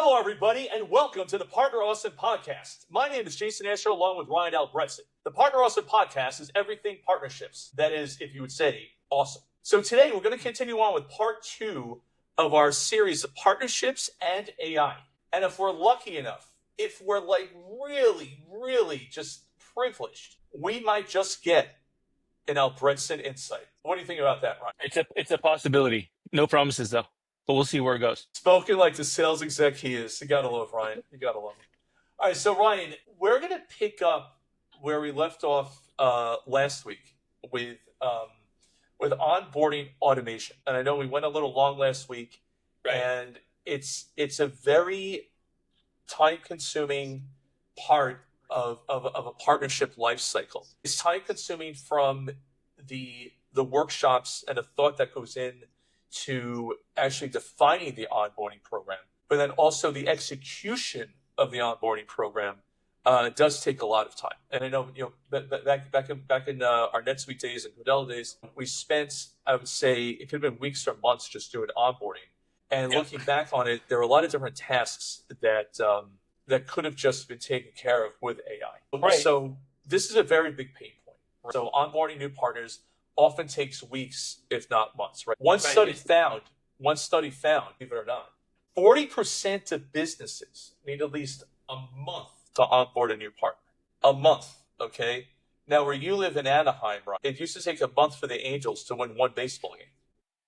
Hello, everybody, and welcome to the Partner Awesome Podcast. My name is Jason Asher, along with Ryan Albretsen. The Partner Awesome Podcast is everything partnerships. That is, if you would say, awesome. So today, we're going to continue on with part 2 of our series of partnerships and AI. And if we're lucky enough, if we're like really just privileged, we might just get an Albretsen insight. What do you think about that, Ryan? It's a possibility. No promises though, but we'll see where it goes. Spoken like the sales exec he is. You gotta love Ryan. You gotta love him. All right, so Ryan, we're gonna pick up where we left off last week with onboarding automation. And I know we went a little long last week, Right. and it's a very time-consuming part of a partnership life cycle. It's time-consuming from the workshops and the thought that goes in to actually defining the onboarding program, but then also the execution of the onboarding program does take a lot of time. And I know, back in our NetSuite days and Cordell days, we spent, I would say, it could have been weeks or months just doing onboarding. And looking back on it, there were a lot of different tasks that could have just been taken care of with AI. Right. So this is a very big pain point. So onboarding new partners often takes weeks, if not months, right? One study found, believe it or not, 40% of businesses need at least a month to onboard a new partner. A month, okay? Now, where you live in Anaheim, right, it used to take a month for the Angels to win one baseball game.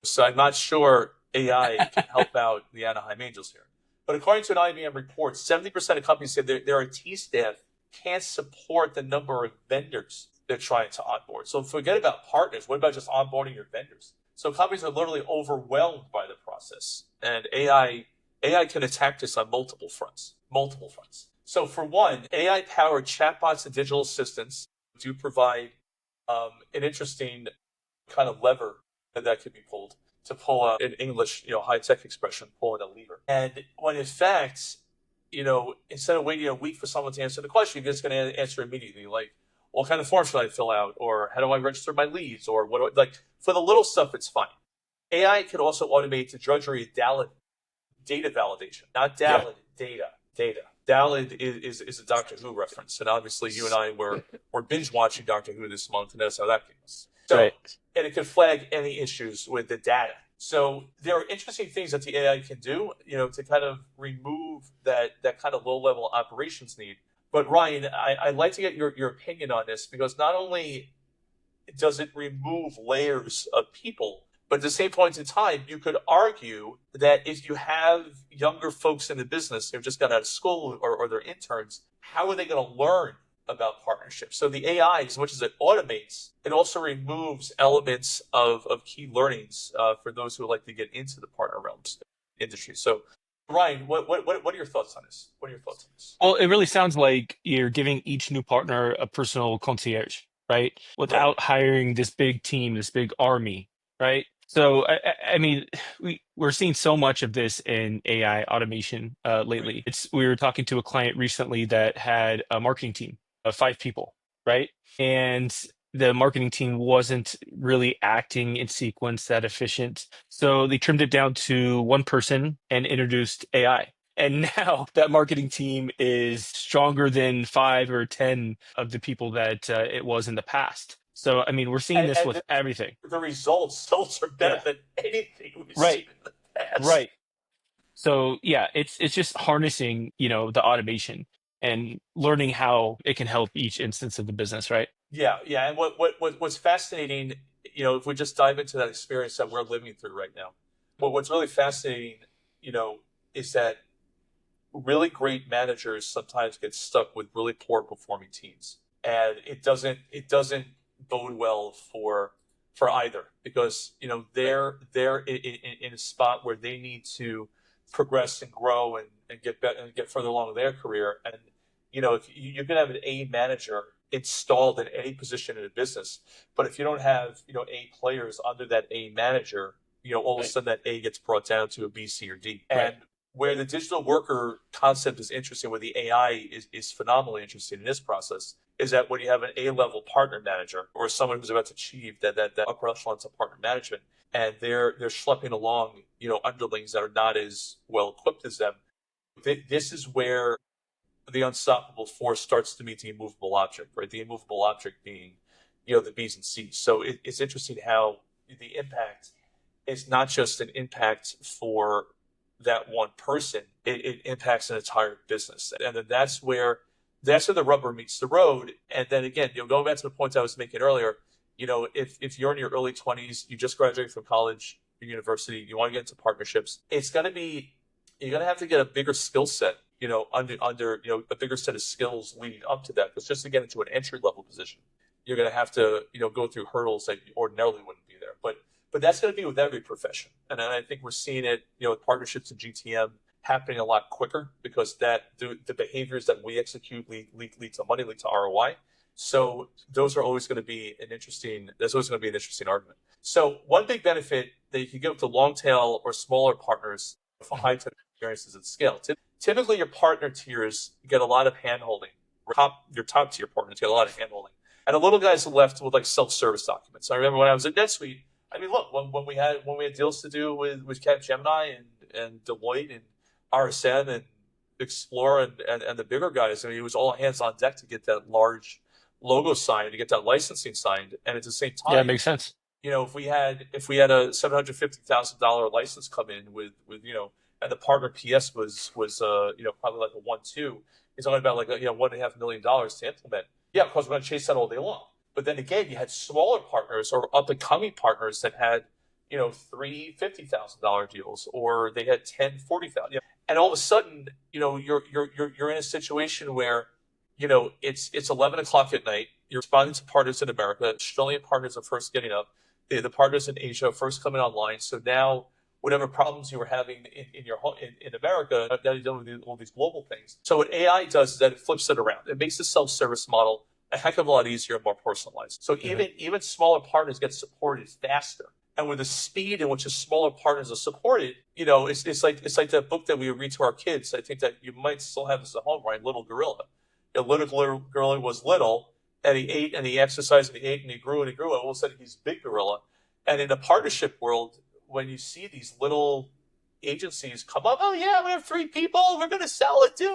So I'm not sure AI can help out the Anaheim Angels here. But according to an IBM report, 70% of companies say their IT staff can't support the number of vendors they're trying to onboard. So forget about partners. What about just onboarding your vendors? So companies are literally overwhelmed by the process. And AI can attack this on multiple fronts. So for one, AI-powered chatbots and digital assistants do provide an interesting kind of lever that could be pulled to pull an English, high-tech expression, pulling a lever. And when in fact, instead of waiting a week for someone to answer the question, you're just going to answer immediately, like, what kind of form should I fill out? Or how do I register my leads? Or for the little stuff, it's fine. AI can also automate the drudgery of data validation, not data. Dalid is a Doctor Who reference. And obviously you and I were binge watching Doctor Who this month, and that's how that came. So, right. And it can flag any issues with the data. So there are interesting things that the AI can do, to kind of remove that kind of low-level operations need. But Ryan, I'd like to get your opinion on this, because not only does it remove layers of people, but at the same point in time, you could argue that if you have younger folks in the business who've just got out of school or they're interns, how are they going to learn about partnerships? So the AI, as much as it automates, it also removes elements of key learnings for those who would like to get into the partner realms industry. So Ryan, what are your thoughts on this? Well, it really sounds like you're giving each new partner a personal concierge, right? Without hiring this big team, this big army, right? So, I mean, we're seeing so much of this in AI automation lately. We were talking to a client recently that had a marketing team of 5 people, right? And the marketing team wasn't really acting in sequence that efficient. So they trimmed it down to one person and introduced AI. And now that marketing team is stronger than 5 or 10 of the people that it was in the past. So, I mean, we're seeing this with everything. The results are better than anything we've seen in the past. Right. So, yeah, it's just harnessing, the automation and learning how it can help each instance of the business, right? Yeah. And what's fascinating, if we just dive into that experience that we're living through right now, what's really fascinating, is that really great managers sometimes get stuck with really poor performing teams, and it doesn't bode well for either, because they're in a spot where they need to progress and grow and get better and get further along in their career. And if you can have an A manager installed in any position in a business, but if you don't have A players under that A manager, all of a sudden that A gets brought down to a B, C, or D. And where the digital worker concept is interesting, where the AI is phenomenally interesting in this process, is that when you have an A-level partner manager or someone who's about to achieve that upper echelons of partner management, and they're schlepping along, underlings that are not as well equipped as them, This is where the unstoppable force starts to meet the immovable object, right? The immovable object being, the B's and C's. So it's interesting how the impact is not just an impact for that one person; it impacts an entire business, and then that's where the rubber meets the road. And then again, going back to the points I was making earlier, if you're in your early 20s, you just graduated from college or university, you want to get into partnerships, it's going to be you're going to have to get a bigger skill set, under a bigger set of skills leading up to that. Because just to get into an entry level position, you're going to have to go through hurdles that you ordinarily wouldn't be there. But that's going to be with every profession, and I think we're seeing it, with partnerships and GTM happening a lot quicker because the behaviors that we execute lead to money, lead to ROI. So those are always going to be there's always going to be an interesting argument. So one big benefit that you can give to long tail or smaller partners for high touch experiences at scale. Typically your partner tiers get a lot of hand holding. Your top tier partners get a lot of hand holding. And the little guys are left with like self-service documents. I remember when I was at NetSuite, look, when we had deals to do with Capgemini and Deloitte and RSM and Explore and the bigger guys, it was all hands on deck to get that large logo signed, to get that licensing signed, and at the same time, Yeah, it makes sense. If we had a $750,000 license come in with and the partner PS was probably like a 1-2, he's talking about like $1.5 million to implement. Yeah, of course we're going to chase that all day long. But then again, you had smaller partners or up and coming partners that had $350,000 deals, or they had 10-40,000. And all of a sudden, you're in a situation where, it's 11 o'clock at night. You're responding to partners in America. Australian partners are first getting up. The partners in Asia are first coming online. So now, whatever problems you were having in America, now you're dealing with all these global things. So what AI does is that it flips it around. It makes the self-service model a heck of a lot easier and more personalized. So even smaller partners get supported faster. And with the speed in which the smaller partners are supported, it's like that book that we read to our kids. I think that you might still have this at home, right? Little Gorilla. Little Gorilla was little, and he ate and he exercised and he ate and he grew and he grew. And all of a sudden he's Big Gorilla. And in the partnership world, when you see these little agencies come up, oh yeah, we have 3 people, we're going to sell it too.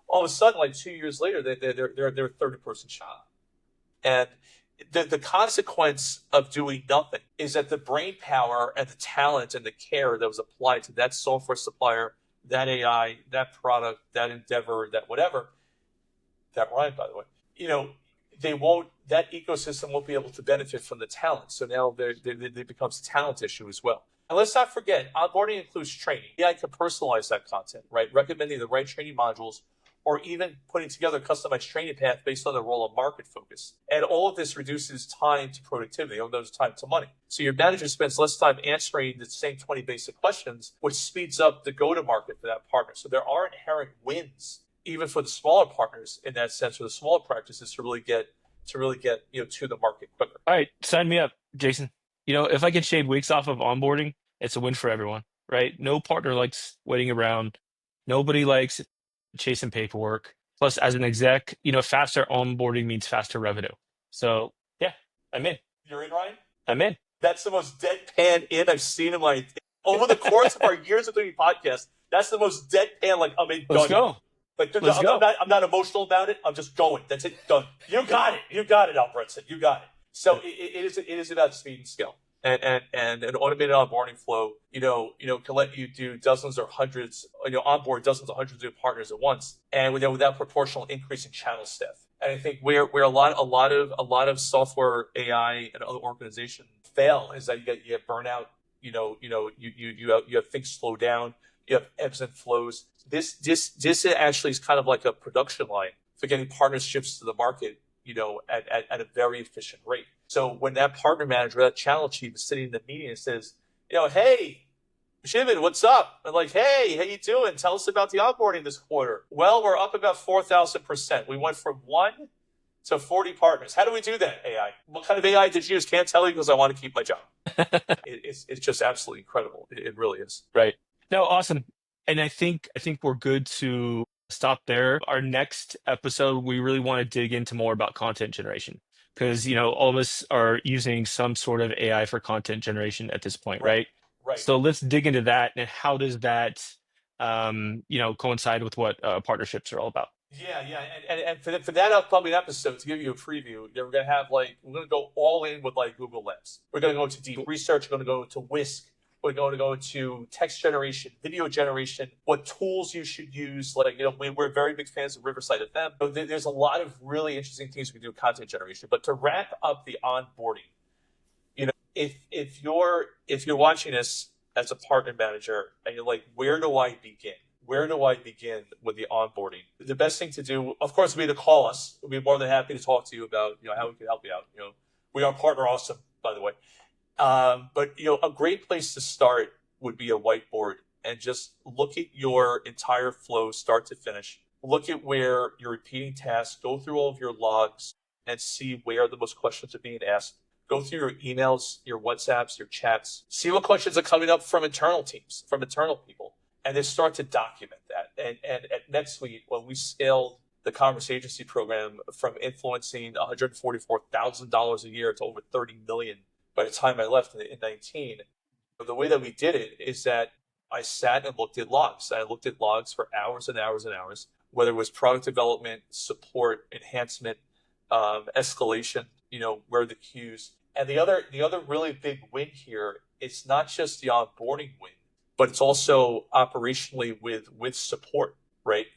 All of a sudden, like 2 years later, they're a 30-person shop. And the consequence of doing nothing is that the brain power and the talent and the care that was applied to that software supplier, that AI, that product, that endeavor, that whatever, that rhyme, by the way, that ecosystem won't be able to benefit from the talent. So now it becomes a talent issue as well. And let's not forget, onboarding includes training. AI can personalize that content, right? Recommending the right training modules, or even putting together a customized training path based on the role of market focus. And all of this reduces time to productivity, or those time to money. So your manager spends less time answering the same 20 basic questions, which speeds up the go-to-market for that partner. So there are inherent wins, even for the smaller partners in that sense, or the smaller practices to really get to the market quicker. All right, sign me up, Jason. If I can shave weeks off of onboarding, it's a win for everyone, right? No partner likes waiting around. Nobody likes chasing paperwork. Plus, as an exec, faster onboarding means faster revenue. So yeah, I'm in. You're in, Ryan? I'm in. That's the most deadpan in I've seen in my over the course of our years of doing podcasts. That's the most deadpan. Like, I mean, Let's go. Like, Let's go. I'm not emotional about it. I'm just going. That's it. Done. You got it, Albretsen. You got it. So it is about speed and scale. And an automated onboarding flow, can let you do dozens or hundreds, onboard dozens or hundreds of partners at once, and without proportional increase in channel staff. And I think where a lot of software, AI, and other organizations fail is that you get burnout. You have things slow down. You have ebbs and flows. This actually is kind of like a production line for getting partnerships to the market, at a very efficient rate. So when that partner manager, that channel chief is sitting in the meeting and says, hey, Shimon, what's up? And like, hey, how you doing? Tell us about the onboarding this quarter. Well, we're up about 4,000%. We went from 1 to 40 partners. How do we do that, AI? What kind of AI did you use? Can't tell you because I want to keep my job. It's just absolutely incredible. It really is. Right. No, awesome. And I think we're good to stop there. Our next episode, we really want to dig into more about content generation, because all of us are using some sort of AI for content generation at this point, right? Right. So let's dig into that, and how does that coincide with what partnerships are all about. Yeah. And for that upcoming episode, to give you a preview, we're going to have we're going to go all in with Google Lens. We're going to go into deep research. We're going to go into Whisk. We're going to go into text generation, video generation, what tools you should use. We're very big fans of Riverside FM. So there's a lot of really interesting things we can do with content generation. But to wrap up the onboarding, if you're watching this as a partner manager and you're like, where do I begin? Where do I begin with the onboarding? The best thing to do, of course, would be to call us. We'd be more than happy to talk to you about how we can help you out. We are partner awesome, by the way. But a great place to start would be a whiteboard and just look at your entire flow, start to finish. Look at where you're repeating tasks. Go through all of your logs and see where the most questions are being asked. Go through your emails, your WhatsApps, your chats. See what questions are coming up from internal teams, from internal people, and then start to document that. And at NetSuite, when we scaled the commerce agency program from influencing $144,000 a year to over $30 million by the time I left in 19, the way that we did it is that I sat and looked at logs. I looked at logs for hours and hours and hours, whether it was product development, support, enhancement, escalation, where are the queues. And the other really big win here, it's not just the onboarding win, but it's also operationally with support, right?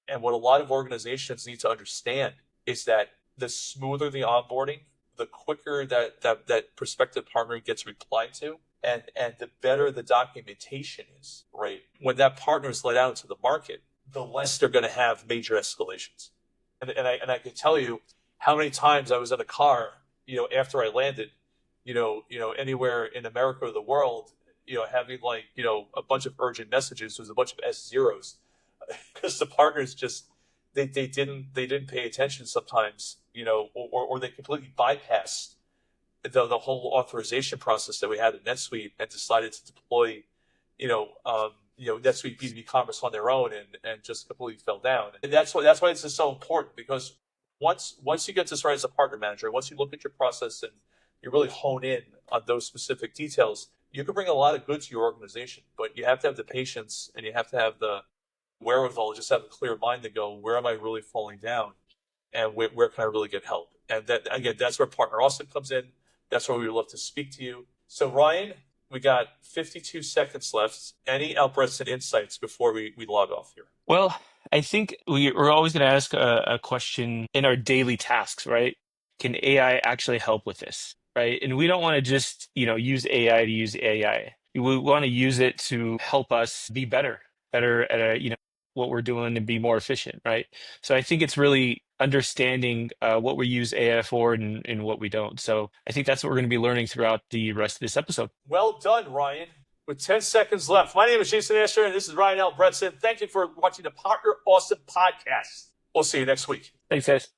And what a lot of organizations need to understand is that the smoother the onboarding, the quicker that prospective partner gets replied to, and the better the documentation is, right? When that partner is let out into the market, the less they're going to have major escalations. And I can tell you how many times I was in a car, after I landed, anywhere in America or the world, having a bunch of urgent messages was a bunch of S0s because the partners just they didn't pay attention sometimes, or they completely bypassed the whole authorization process that we had in NetSuite and decided to deploy, NetSuite B2B Commerce on their own and just completely fell down. And that's why this is so important, because once you get this right as a partner manager, once you look at your process and you really hone in on those specific details, you can bring a lot of good to your organization. But you have to have the patience and you have to have the wherewithal, just have a clear mind to go, where am I really falling down, and where can I really get help? And that, again, that's where Partner Austin comes in. That's where we would love to speak to you. So Ryan, we got 52 seconds left. Any Albretsen insights before we log off here? Well, I think we're always going to ask a question in our daily tasks, right? Can AI actually help with this, right? And we don't want to just, use AI to use AI. We want to use it to help us be better at, what we're doing and be more efficient, right? So I think it's really understanding what we use AI for and what we don't. So I think that's what we're going to be learning throughout the rest of this episode. Well done, Ryan. With 10 seconds left, my name is Jason Asher, and this is Ryan Albretsen. Thank you for watching the Partner Awesome podcast. We'll see you next week. Thanks, guys.